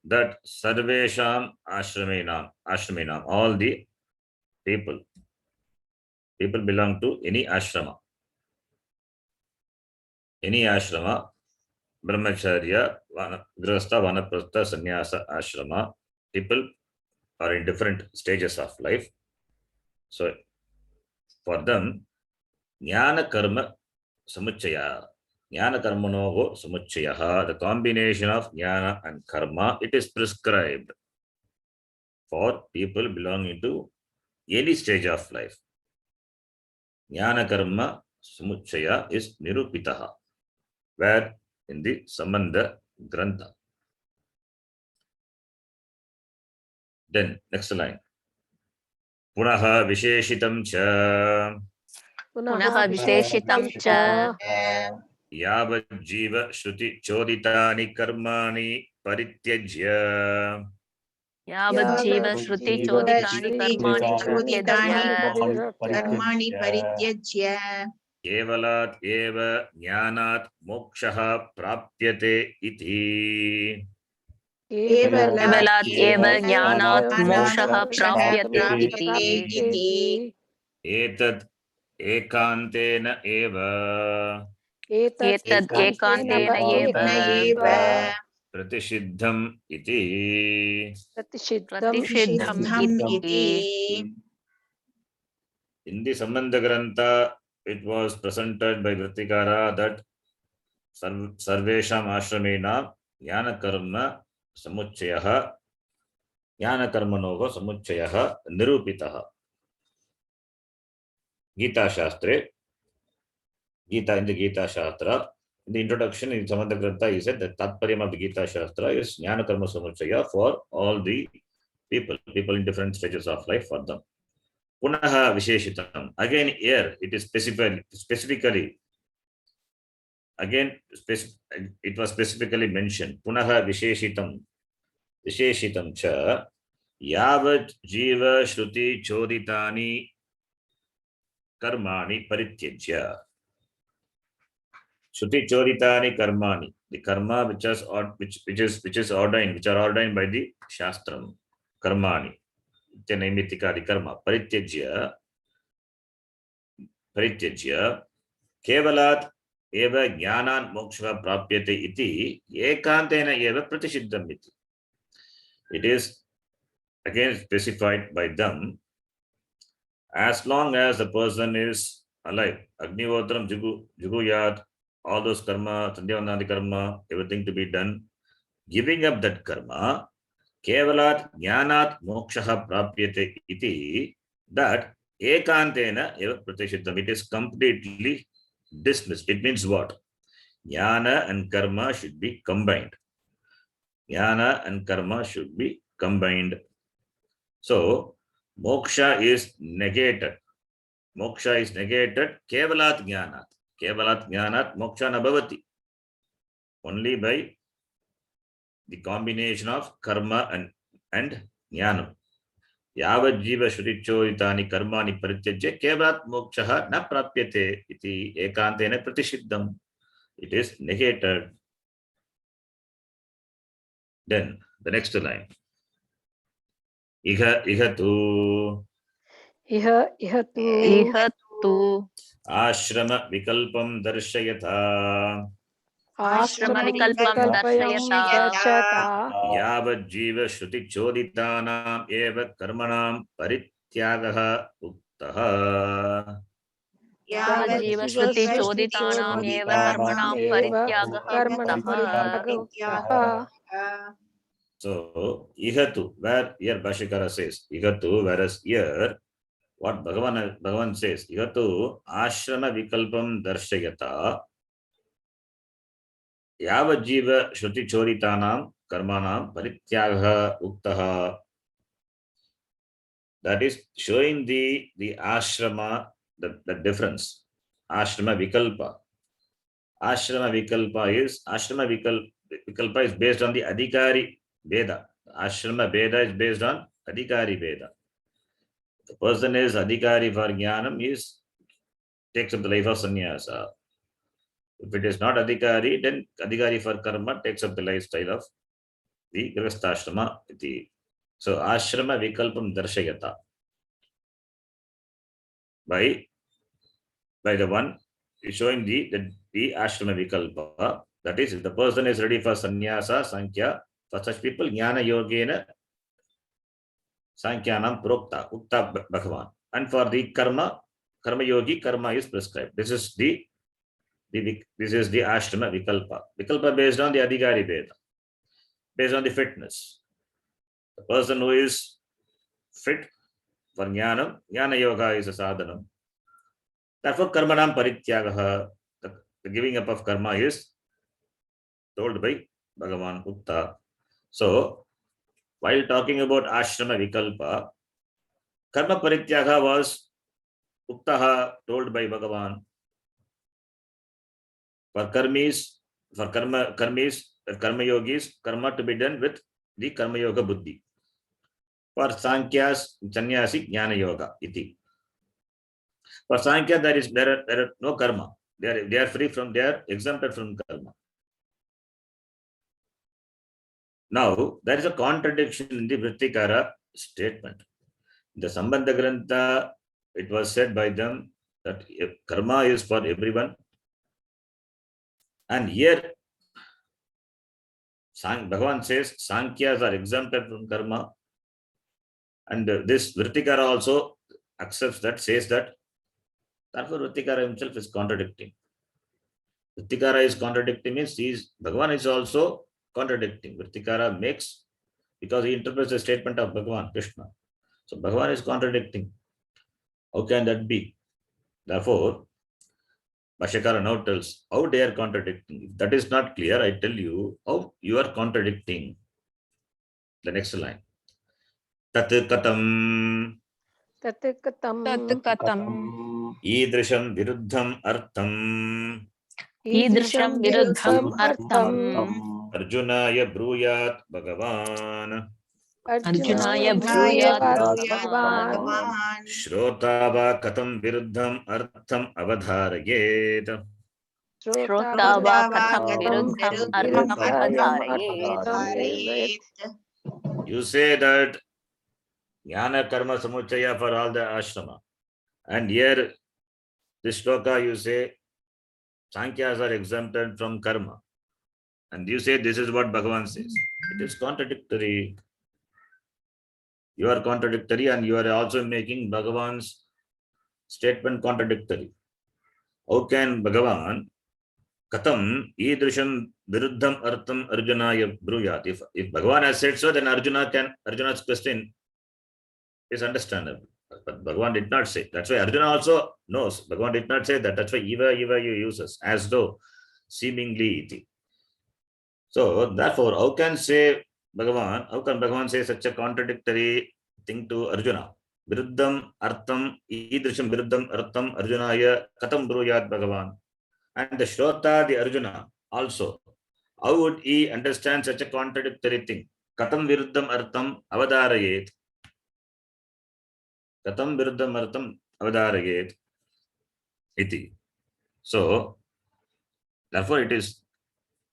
that Sarvesham Ashraminam, all the people belong to any ashrama, brahmacharya, grihastha, vanaprastha, sannyasa, ashrama, people are in different stages of life. So for them, jnana karma samuchchaya, jnana karmanoho samuchchayaha, the combination of jnana and karma, it is prescribed for people belonging to any stage of life. Jnana karma samuchchaya is nirupitaha, where in the Sambandha Grantha. Then next line. Punaha visheshitam cha yavat jiva shruti choditani karmani parityajya kevalat eva jnanat mokshaha prapyate iti. केवलात् एव ज्ञानात् मोक्षः प्राप्यते इति एतद् एकान्तेन एव प्रतिषिद्धम् इति. In the Sambandha Grantha, it was presented by Vrittikara that Sarvesham Ashramena Jnana Karma Samuchchayaha Jnana Karmanoho Samuchchayaha Nirupitaha. Gita Shastre, Gita in the Gita Shastra, in the introduction in Samanta Grantha, he said that Tatparyam of the Gita Shastra is Jnana Karma Samuchaya for all the people in different stages of life for them. Punaha Visheshitam. Again, here it is specifically, again, it was specifically mentioned. Punaha Visheshitam. Visheshitam cha Yavad Jiva Shruti Choditani Karmani Parityajya. Shruti Choditani Karmani. The karma which is ordained, which are ordained by the Shastram. Karmani. Naimittika karma. Parityajya. Kevalat eva jnanan moksha prapyate iti ekantena eva pratishiddham iti. It is again specified by them as long as the person is alive. Agnivotram juguyat, all those karma, sandhyavanadi karma, everything to be done. Giving up that karma, kevalat jnanat moksha prapyate iti, that ekantena eva pratishiddham. It is completely dismissed. It means what? Jnana and karma should be combined. Jnana and karma should be combined. So, moksha is negated. Moksha is negated. Kevalat jnanat. Kevalat jnanat moksha na bhavati. Only by the combination of karma and jnanam. Yavad jiva shurichoitani karmani parityajya kevalat moksha na prapyate iti ekantena pratishiddham. It is negated. Then the next line. Iha tu ashrama vikalpam darshayata yavad jiva shruti choditanam eva karmanam parityagaha uktaha. Yavajiva Shruti Choditanam Eva Karmanam Parityagaha. So, ihatu, where here Bhashikara says, ihatu, whereas here, what Bhagavan says, ihatu ashrama vikalpam darshayata yavajiva shruti choritanam karmanam parityagaha uktaha. That is showing the ashrama, the difference. Ashrama vikalpa. Ashrama vikalpa is based on the adhikari Veda. Ashrama Veda is based on adhikari Veda. The person is adhikari for jnanam, takes up the life of sannyasa. If it is not adhikari, then adhikari for karma takes up the lifestyle of the grihastha iti. So ashrama vikalpam darshayata. By the one is showing the ashrama vikalpa. That is, if the person is ready for sannyasa, sankhya, for such people, jnana yogena sankyanam prokta, ukta Bhagavan. And for the karma yogi, karma is prescribed. This is the ashrama vikalpa. Vikalpa based on the adhikari Veda, based on the fitness. The person who is fit for jnana yoga is a sadhanam. Therefore, karmanam parityagaha, the giving up of karma is told by Bhagavan Ukta. So, while talking about ashrama vikalpa, karma parityaga was uktaha, told by Bhagavan. For karma yogis, karma to be done with the karma yoga buddhi. For sankyas, sannyasi, jnana yoga iti. For sankhya, there are no karma. They are free from, they are exempted from karma. Now, there is a contradiction in the Vrittikara statement. In the Sambandha Grantha, it was said by them that karma is for everyone. And here, Bhagavan says Sankhyas are exempted from karma. And this Vrittikara also accepts that, says that. Therefore, Vrittikara himself is contradicting. Vrittikara is contradicting means Bhagavan is also contradicting. Vrittikara makes, because he interprets the statement of Bhagavan, Krishna. So Bhagavan is contradicting. How can that be? Therefore, Bhashyakara now tells how they are contradicting. If that is not clear, I tell you how you are contradicting. The next line. Tat katam tat katam idrisham viruddham artham idrisham viruddham artham Arjunaya bruyat Bhagavan Arjunaya bruyat Bhagavan Shrotava katam viruddham artham avadharayet. Shrotava katham viruddham artham avadharayet. You say that jnana karma samuchaya for all the ashrama. And here, this shloka you say, Sankhyas are exempted from karma. And you say this is what Bhagavan says. It is contradictory. You are contradictory and you are also making Bhagavan's statement contradictory. How can Bhagavan katam idrisham viruddham artham arjunaya bruyat? If Bhagavan has said so, then Arjuna's question is understandable. But Bhagavan did not say. That's why Arjuna also knows. Bhagavan did not say that. That's why Eva you uses as though seemingly iti. So therefore, how can Bhagavan say such a contradictory thing to Arjuna? Viruddham artham idrisham viruddham artham arjunaya katam bruyat Bhagavan. And the Shrota, the Arjuna also. How would he understand such a contradictory thing? Katam viruddham artham avadharayet. Katam viruddham artham avadharayet. Iti. So, therefore it is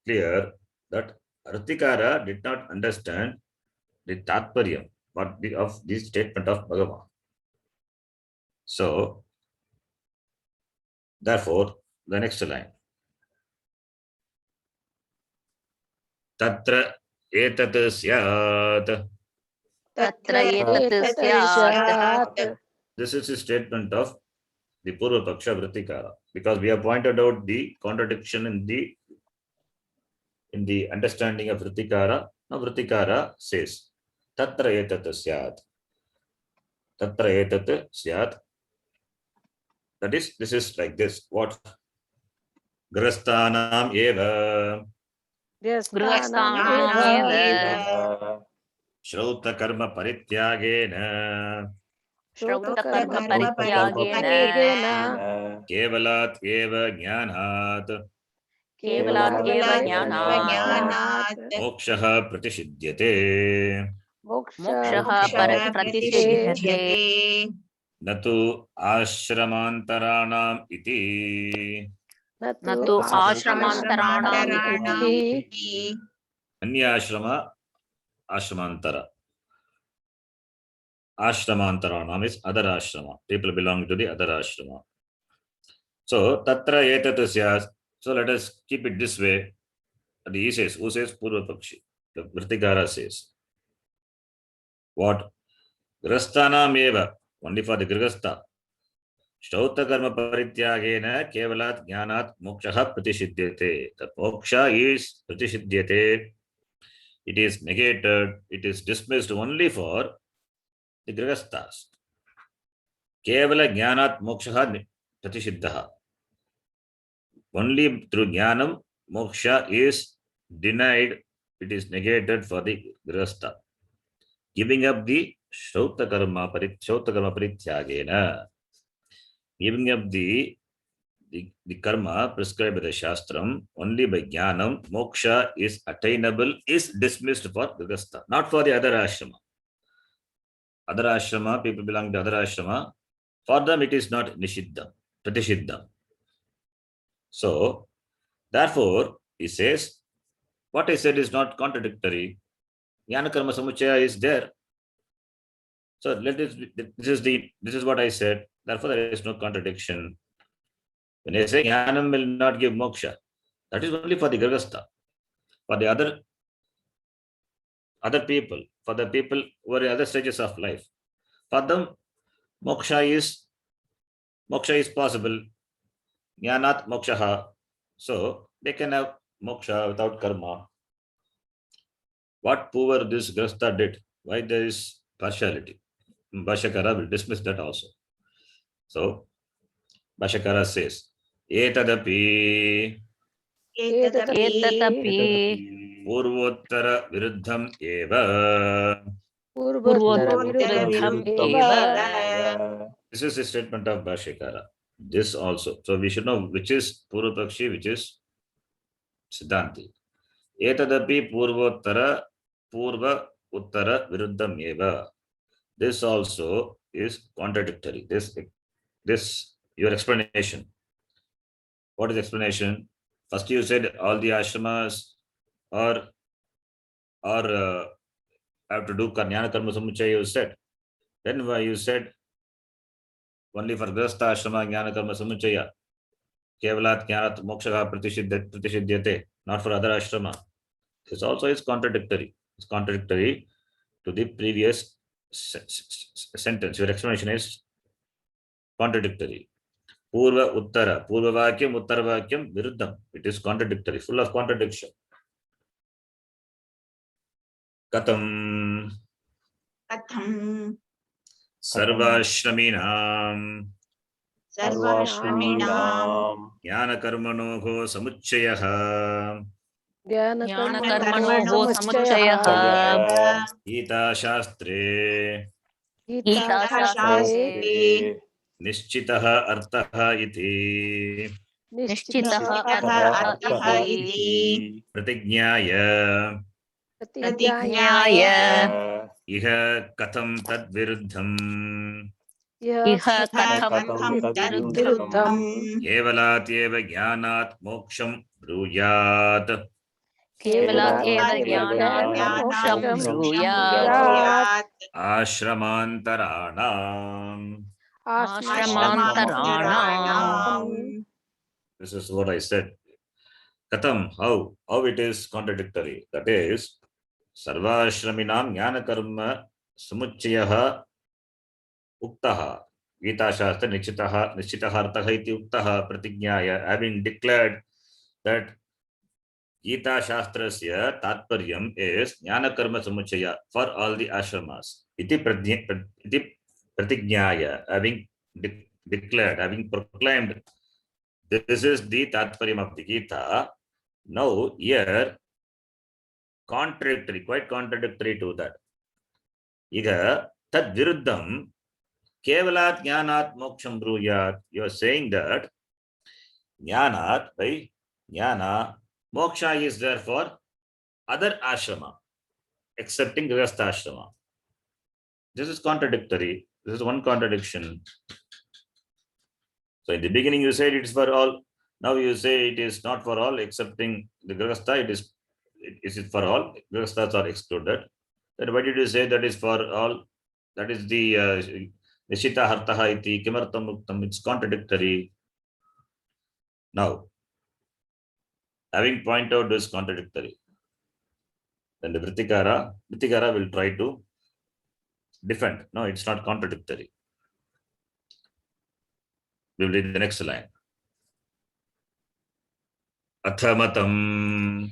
clear that Artikara did not understand the Tatparyam of this statement of Bhagavan. So, therefore, the next line. Tatra etat syat. Tatra etat syat. This is a statement of the Purva Paksha Vritikara, because we have pointed out the contradiction in the understanding of Vritikara. Now Vritikara says, Tatra etat syat. Tatra etat syat. That is, this is like this. What? Grasthanam eva. Grihasthanam eva. Shrauta karma parityagena. Shrauta karma parityagena. Kevalat eva jnanat. Kevalat eva jnanat. Mokshaha pratishidyate. Mokshaha pratishidyate. Natu ashramantaranam iti. Natu ashramantaranam iti. Anya ashrama, ashramantara. Ashramantaranam is other ashrama. People belong to the other ashrama. So, tatra etat syas. So, let us keep it this way. And he says, who says Purva Pakshi? The Vritikara says. What? Grasthanam eva. Only for the Grihastha. Shrauta karma parityagena kevalat jnanat mokshaha pratishidyate. The moksha is pratishidyate. It is negated. It is dismissed only for the Grihasthas. Kevala jnanat mokshaha pratishiddhaha. Only through jnanam moksha is denied. It is negated for the Grihastha. Giving up the Shrauta karma parityagena. Giving up the karma prescribed by the Shastram, only by Jnanam, moksha is attainable, is dismissed for Grihastha, not for the other ashrama. Other ashrama, people belong to other ashrama, for them it is not nishiddham, pratishiddham. So, therefore, he says, what I said is not contradictory. Jnana karma samuchaya is there. So this is what I said. Therefore, there is no contradiction. When I say Jnanam will not give moksha, that is only for the Grihastha. For the other people, for the people who are in other stages of life, for them, moksha is possible. Jnanat mokshaha. So they can have moksha without karma. What poor this Grihastha did? Why there is partiality? Bhashyakara will dismiss that also. So Bhashyakara says, एतदपि एतदपि पूर्वोत्तर विरुद्धम् एव. पूर्वोत्तरविरुद्धम् एव. This is a statement of Bhashyakara. This also. So we should know which is Purvapakshi, which is Siddhanti. Etadapi Purvottara Purva Uttara Viruddham eva. This also is contradictory. This your explanation. What is the explanation? First you said all the ashramas are have to do Jnana Karma Samuchaya, you said. Then you said only for Grastha Ashrama Jnana Karma Samuchaya. Kevalat Jnanat Moksha Pratishidyate, not for other ashrama. This also is contradictory. It's contradictory to the previous sentence. Your explanation is contradictory. Purva Uttara, Purva Vakyam, Uttara Vakyam, Viruddham. It is contradictory, full of contradiction. Katam Sarvashraminam Jnanakarmanoho Samuchayah ज्ञानकर्मणोः समुच्चयः Gita Shastre गीताशास्त्रे Nischitah Artah iti निश्चितः अर्थः इति Pratignyaya प्रतिज्ञाय Iha Katham Tad Viruddham इह कथं विरुद्धम् Kevalat Eva Jnanat Moksham Bruyat केवलात् एव ज्ञानात् मोक्षं ब्रूयात् Ashramantaranam. आश्रमान्तराणाम्. This is what I said. Katham, how it is contradictory. That is, Sarvashraminam Jnana Karma Samuchayah Uktaha. Gita Shastra Nichitaha Arthaha iti Uktaha Pratignyaya. Having declared that Gita Shastrasya Tatparyam is Jnana Karma Samuchaya for all the ashramas. Iti Pratignyaya. Having declared, having proclaimed, this is the Tatparyam of the Gita. Now, here, contradictory, quite contradictory to that. Iga tad viruddham kevalat jnanat moksham bruyat. You are saying that jnanat, by jnana, moksha is there for other ashrama, excepting Grihastha ashrama. This is contradictory. This is one contradiction. So in the beginning you said it is for all. Now you say it is not for all, excepting the Grihastha. It is for all. Grihasthas are excluded. Then why did you say that is for all? That is the Nishita Hartaha iti Kimartam Muktam. It's contradictory. Now, having pointed out this contradictory, then the Vritikara will try to defend. No, it's not contradictory. We will read the next line. Athamatam.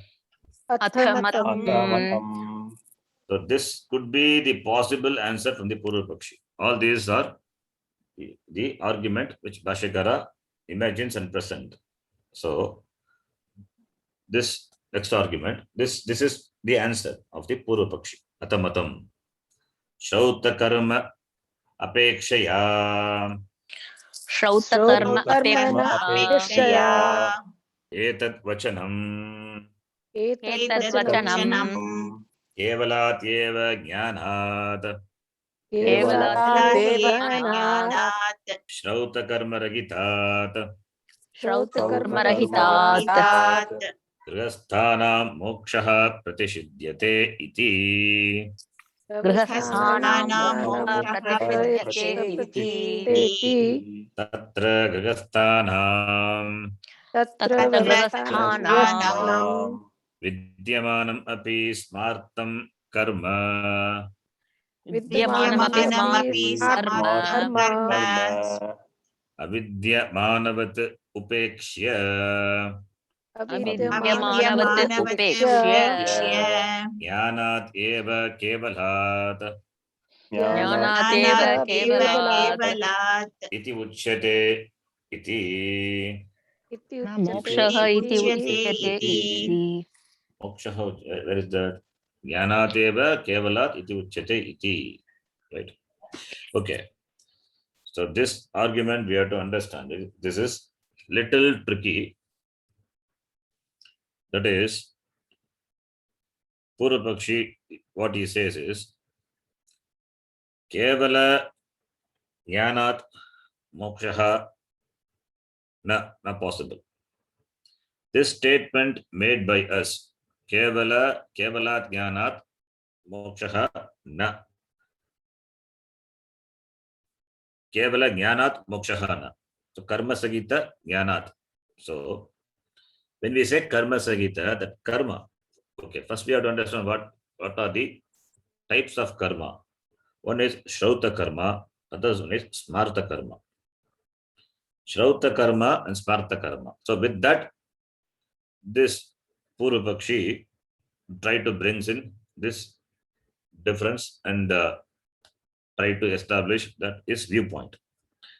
So this could be the possible answer from the Purvapakshi. All these are the argument which Bhashyakara imagines and present. So this next argument, this is the answer of the Purvapakshi. Atamatam. Shrauta karma apekshaya. श्रौतकर्म अपेक्षया Etat vachanam. एतद्वचनं Kevalat eva jnanat. Shrauta karma ragitat. श्रौतकर्मरहितात् Grihasthanam mokshaha pratishidyate iti. गृहस्थानां प्रतिपद्यते इति Tatra grihasthanam तत्र गृहस्थानां vidyamanam api smartam karma विद्यमानमपि कर्म avidyamanavat upekshya अविद्यमानवत् उपेक्ष्य jnanat eva kevalat ज्ञानादेव केवलात् iti uchyate iti. मोक्षः इति उच्यते उच्यते इति। इति। Moksha, where is that? Jnanateva kevalat iti uchyate iti. Right. Okay. So this argument we have to understand. This is little tricky. That is, Purvapakshi, what he says is, Kevala Jnanat Mokshaha na possible. This statement made by us, Kevalat Jnanat Mokshaha na. Kevala Jnanat Mokshaha na. So Karma Sagita Jnanat. So when we say Karma Sagita, that karma, okay, first we have to understand what are the types of karma. One is Shrauta karma, other one is Smarta karma. Shrauta karma and Smarta karma. So with that, this Purvapakshi try to bring in this difference and try to establish that his viewpoint.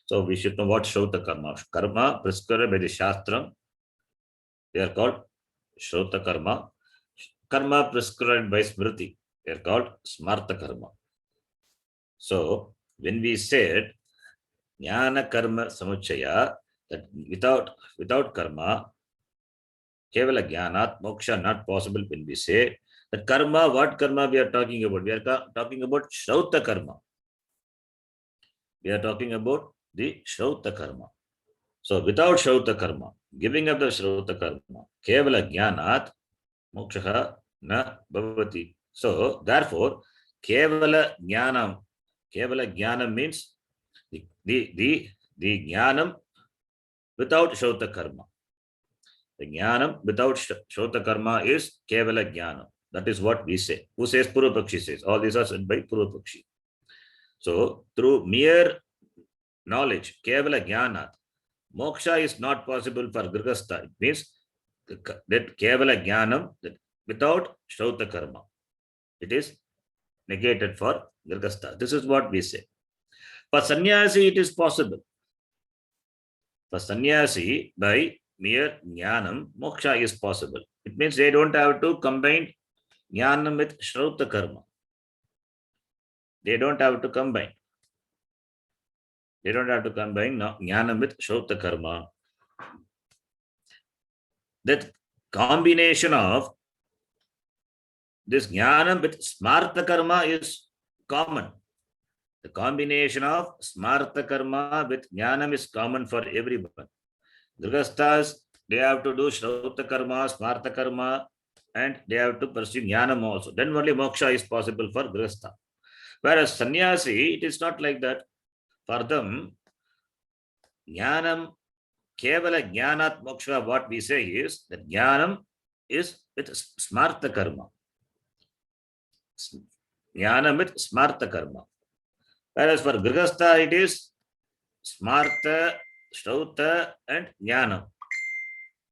So we should know what Shrauta karma. Karma prescribed by the Shastram, they are called Shrauta karma. Karma prescribed by Smriti, they are called Smarta karma. So when we said Jnana karma samuchaya, that without karma, kevala jnanat moksha not possible. When we say that karma, what karma we are talking about? We are talking about Shrauta karma. We are talking about the Shrauta karma. So without Shrauta karma, giving up the Shrauta karma, kevala jnanat moksha na bhavati. So therefore, kevala jnanam means the jnanam without Shrauta karma. The jnanam without Shrauta karma is kevala jnanam. That is what we say. Who says? Purvapakshi says. All these are said by Purvapakshi. So through mere knowledge, kevala jnanat, moksha is not possible for grihastha. It means that kevala jnanam, that without Shrauta karma, it is negated for grihastha. This is what we say. For sannyasi, it is possible. For sannyasi, by mere jnanam, moksha is possible. It means they don't have to combine jnanam with Shrauta karma. They don't have to combine. They don't have to combine jnanam with Shrauta karma. That combination of this jnanam with Smarta karma is common. The combination of Smarta karma with jnanam is common for everyone. Grihasthas, they have to do Shrauta karma, Smarta karma, and they have to pursue jnanam also. Then only moksha is possible for grihastha. Whereas sannyasi, it is not like that. For them, jnanam, kevala jnanat moksha, what we say is that jnanam is with Smarta karma. Jnanam with Smarta karma. Whereas for grihastha, it is Smarta, Shrauta, and jnanam.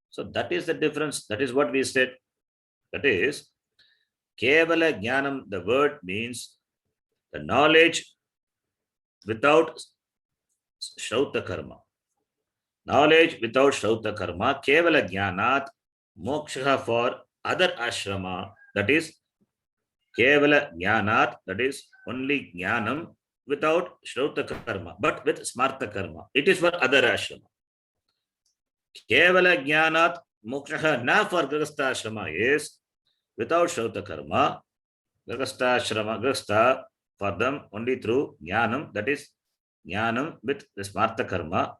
So that is the difference. That is what we said. That is, kevala jnanam, the word means the knowledge without Shrauta karma. Knowledge without Shrauta karma, kevala jnanat moksha for other ashrama. That is, kevala jnanat, that is only jnanam without Shrauta karma, but with Smarta karma. It is for other ashrama. Kevala jnanat moksha na for grihastha ashrama is without Shrauta karma. Grihastha for them only through jnanam, that is jnanam with the Smarta karma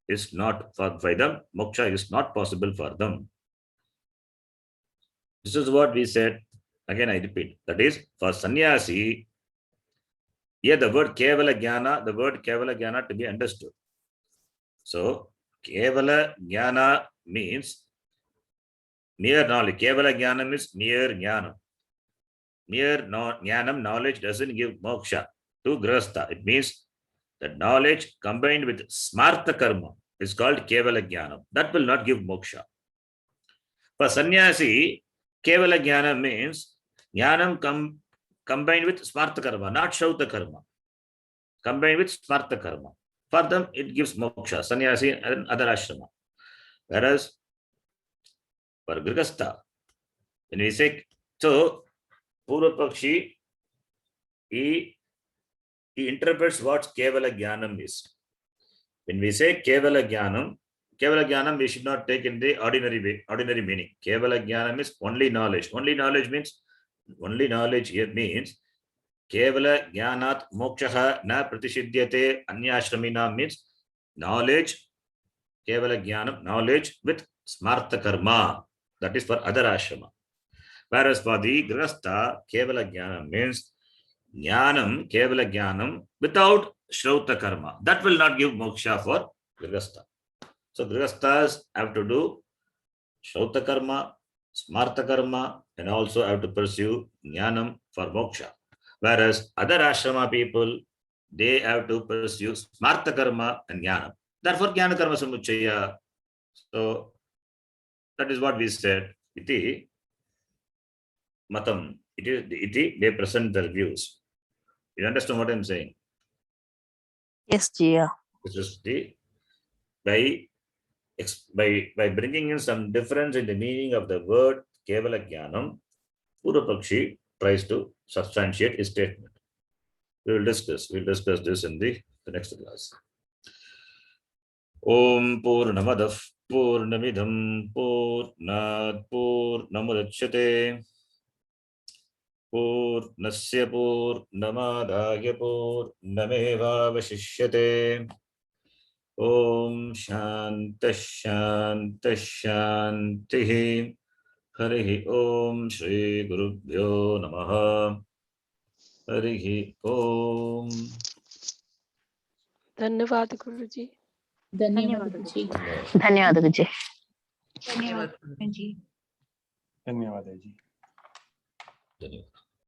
is not for them. Moksha is not possible for them. This is what we said. Again, I repeat. That is, for sannyasi, here the word kevala jnana to be understood. So, kevala jnana means mere knowledge. Kevala jnana means mere jnana. Mere jnanam, knowledge doesn't give moksha to grihastha. It means that knowledge combined with Smarta karma is called kevala jnana. That will not give moksha. For sannyasi, kevala jnana means jnanam combined with Smarta karma, not Shrauta karma. Combined with Smarta karma. For them, it gives moksha, sannyasi and other ashrama. Whereas for Grihastha, when we say, so Purva Pakshi, he interprets what Kevala Jnanam is. When we say Kevala Jnanam, we should not take in the ordinary way, ordinary meaning. Kevala Jnanam is only knowledge. Only knowledge here means Kevala Jnanat Mokshaha na Pratisiddhyate Anyashramina means knowledge, Kevala Jnanam, knowledge with Smartha Karma. That is for other ashrama. Whereas for the Grihastha, Kevala Jnanam means Jnanam, Kevala Jnanam without Shrauta Karma. That will not give moksha for Grihastha. So Grihasthas have to do Shrauta Karma, Smartha Karma, and also have to pursue Jnanam for moksha. Whereas other ashrama people, they have to pursue Smartha Karma and Jnanam. Therefore, Jnana Karma Samuchaya. So that is what we said. Iti Matam. Iti, they present their views. You understand what I'm saying? Yes, Jiya. This is the by bringing in some difference in the meaning of the word Kevala Jnanam, Purva Pakshi tries to substantiate his statement. We'll discuss this in the next class. Om Purnamadav Purnamidham Purnat Purnamudachyate Purnasya Purnamadaya Purnamevavashishyate. Om Shanta Shanta Shanti. Harihi Om Shri Gurubhyo Namaha. Harihi Om. धन्यवाद गुरुजी. धन्यवाद गुरुजी. धन्यवाद गुरुजी. धन्यवाद गुरुजी. धन्यवाद जी. धन्यवाद.